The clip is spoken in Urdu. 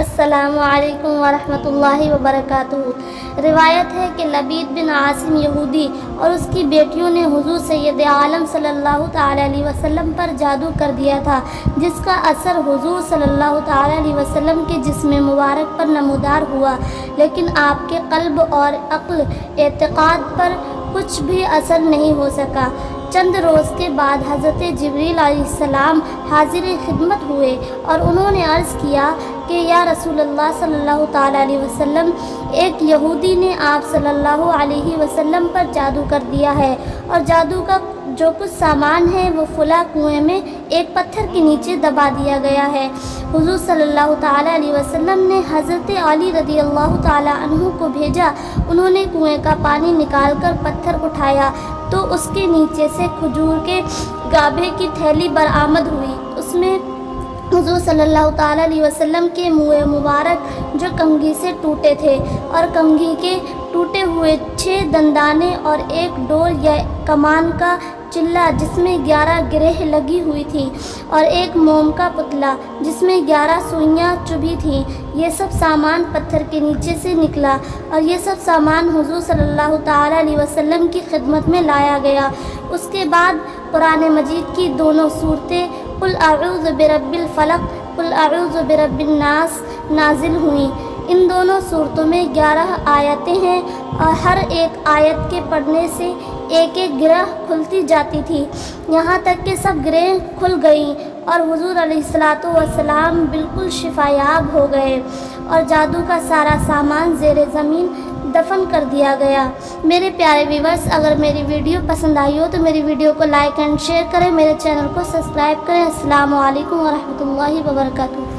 السلام علیکم ورحمۃ اللہ وبرکاتہ۔ روایت ہے کہ لبید بن عاصم یہودی اور اس کی بیٹیوں نے حضور سید عالم صلی اللہ تعالی علیہ وسلم پر جادو کر دیا تھا، جس کا اثر حضور صلی اللہ تعالی علیہ وسلم کے جسم مبارک پر نمودار ہوا، لیکن آپ کے قلب اور عقل اعتقاد پر کچھ بھی اثر نہیں ہو سکا۔ چند روز کے بعد حضرت جبریل علیہ السلام حاضر خدمت ہوئے اور انہوں نے عرض کیا کہ یا رسول اللہ صلی اللہ تعالی علیہ وسلم، ایک یہودی نے آپ صلی اللہ علیہ وسلم پر جادو کر دیا ہے، اور جادو کا جو کچھ سامان ہے وہ فلاں کنویں میں ایک پتھر کے نیچے دبا دیا گیا ہے۔ حضور صلی اللہ تعالی علیہ وسلم نے حضرت علی رضی اللہ تعالی عنہ کو بھیجا۔ انہوں نے کنویں کا پانی نکال کر پتھر اٹھایا تو اس کے نیچے سے کھجور کے گابھے کی تھیلی برآمد ہوئی۔ اس میں حضور صلی اللہ تعالی علیہ وسلم کے منہ مبارک جو کنگھی سے ٹوٹے تھے، اور کنگھی کے ٹوٹے ہوئے 6 دندانے، اور ایک ڈور یا کمان کا چلہ جس میں 11 گرہ لگی ہوئی تھی، اور ایک موم کا پتلا جس میں 11 سوئیاں چبھی تھیں۔ یہ سب سامان پتھر کے نیچے سے نکلا، اور یہ سب سامان حضور صلی اللہ تعالی علیہ وسلم کی خدمت میں لایا گیا۔ اس کے بعد قرآن مجید کی دونوں صورتیں قل اعوذ برب الفلق، قل اعوذ برب الناس نازل ہوئیں۔ ان دونوں صورتوں میں 11 آیتیں ہیں، اور ہر ایک آیت کے پڑھنے سے ایک ایک گرہ کھلتی جاتی تھی، یہاں تک کہ سب گرہ کھل گئیں، اور حضور علیہ السلام بالکل شفا یاب ہو گئے، اور جادو کا سارا سامان زیر زمین دفن کر دیا گیا۔ میرے پیارے ویورز، اگر میری ویڈیو پسند آئی ہو تو میری ویڈیو کو لائک اینڈ شیئر کریں، میرے چینل کو سبسکرائب کریں۔ السلام علیکم ورحمۃ اللہ وبرکاتہ۔